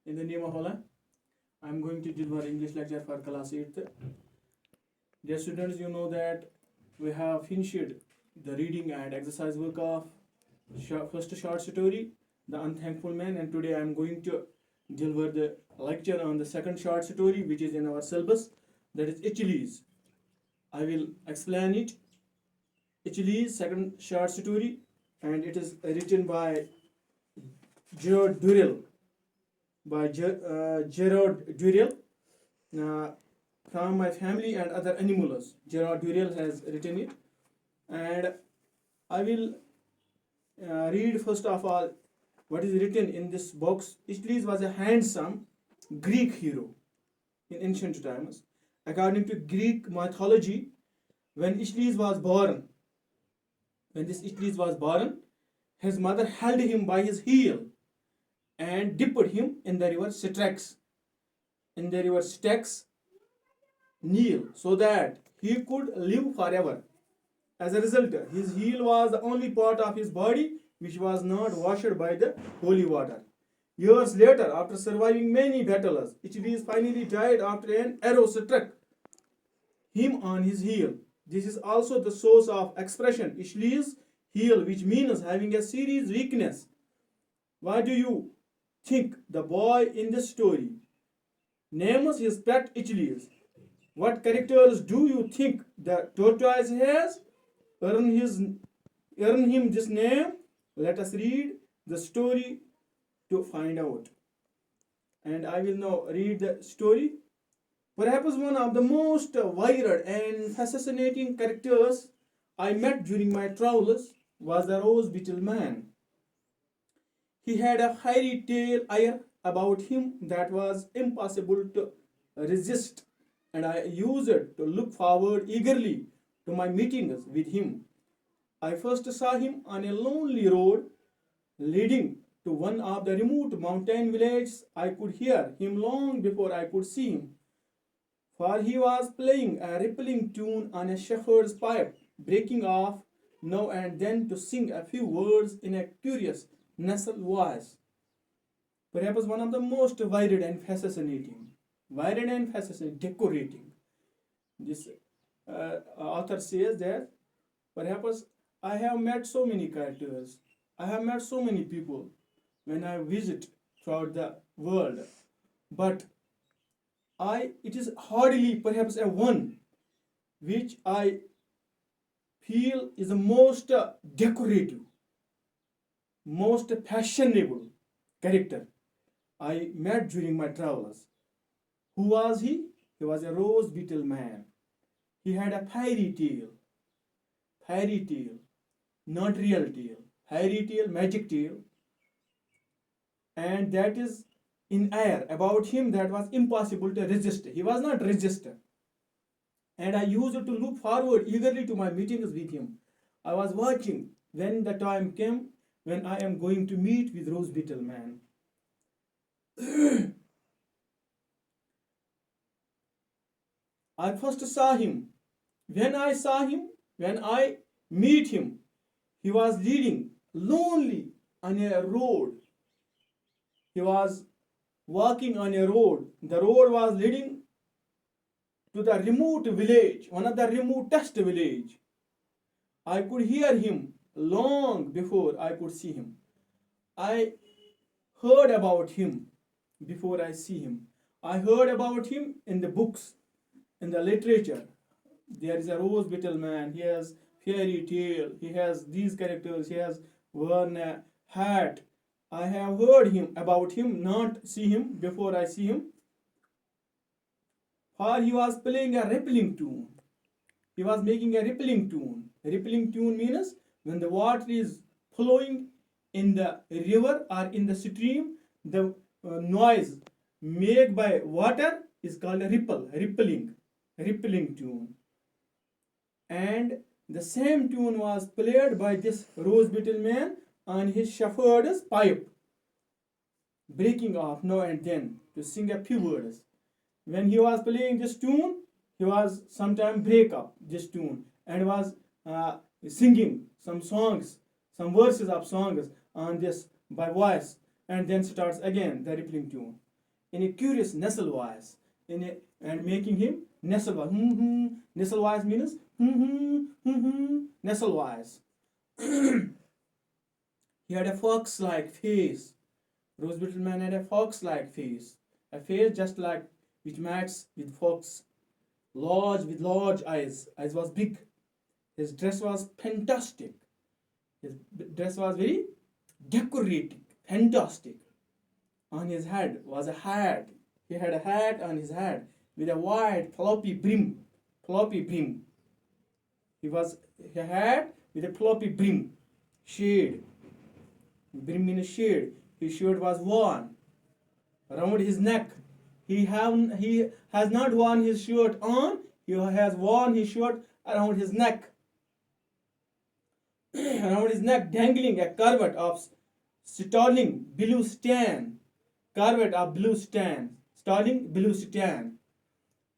In the name of Allah, I am going to deliver English lecture for class 8th. Dear students, you know that we have finished the reading and exercise work of first short story, The Unthankful Man, and today I am going to deliver the lecture on the second short story which is in our syllabus, that is Achilles. I will explain it. Achilles, second short story, and it is written by Gerard Durrell. Gerard Durrell, from my family and other animals. Gerard Durrell has written it, and I will read first of all what is written in this box. Achilles was a handsome Greek hero in ancient times. According to Greek mythology, when Achilles was born, his mother held him by his heel and dipped him in the river Styx, Nile, so that he could live forever. As a result, his heel was the only part of his body which was not washed by the holy water. Years later, after surviving many battles, Achilles finally died after an arrow struck him on his heel. This is also the source of expression Achilles' heel, which means having a serious weakness. What do you think the boy in this story names his pet Achilles? What characters do you think the tortoise has earned him this name? Let us read the story to find out. And I will now read the story. Perhaps one of the most wired and fascinating characters I met during my travels was the rose beetle man. He had a fairy tale air about him that was impossible to resist, and I used it to look forward eagerly to my meetings with him. I first saw him on a lonely road leading to one of the remote mountain villages. I could hear him long before I could see him, for he was playing a rippling tune on a shepherd's pipe, breaking off now and then to sing a few words in a curious nasal voice. Perhaps one of the most decorating. This author says that perhaps I have met so many characters, I have met so many people when I visit throughout the world, but it is hardly perhaps a one which I feel is the most decorative, most fashionable character I met during my travels. Who was he? He was a rose beetle man. He had a fairy tale, not real tale, fairy tale, magic tale, and that is in air about him that was impossible to resist. He was not resistant. And I used to look forward eagerly to my meetings with him. I was watching when the time came when I am going to meet with Rose Beetle Man. I first saw him. When I meet him, he was leading lonely on a road. He was walking on a road. The road was leading to the remote village, one of the remotest village. I could hear him long before I could see him. I heard about him before I see him. I heard about him in the books, in the literature. There is a rose beetle man. He has fairy tale. He has these characters. He has worn a hat. I have heard about him, not see him before I see him. For he was playing a rippling tune. He was making a rippling tune. A rippling tune means when the water is flowing in the river or in the stream, the noise made by water is called a rippling tune. And the same tune was played by this rose beetle man on his shepherd's pipe, breaking off now and then to sing a few words. When he was playing this tune, he was sometimes break up this tune and was singing some songs, some verses of songs on this by voice, and then starts again the rippling tune. in a curious nasal voice, and making him nasal voice. Nasal voice means nasal voice. He had a fox-like face. Rose beetle man had a fox-like face, a face just like which matches with fox. Large with large eyes. Eyes was big. His dress was fantastic. His dress was very decorated, fantastic. On his head was a hat. He had a hat on his head with a wide floppy brim. Floppy brim. He had with a floppy brim. Shade. Brim in a shade. His shirt was worn around his neck. He has not worn his shirt on. He has worn his shirt around his neck. Around his neck, dangling a curvet of startling blue stain. Curvet of blue stain. Startling blue stain.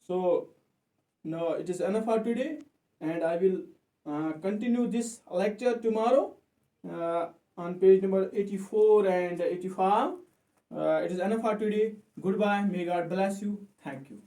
So now it is enough for today, and I will continue this lecture tomorrow on page number 84 and 85. It is enough for today. Goodbye. May God bless you. Thank you.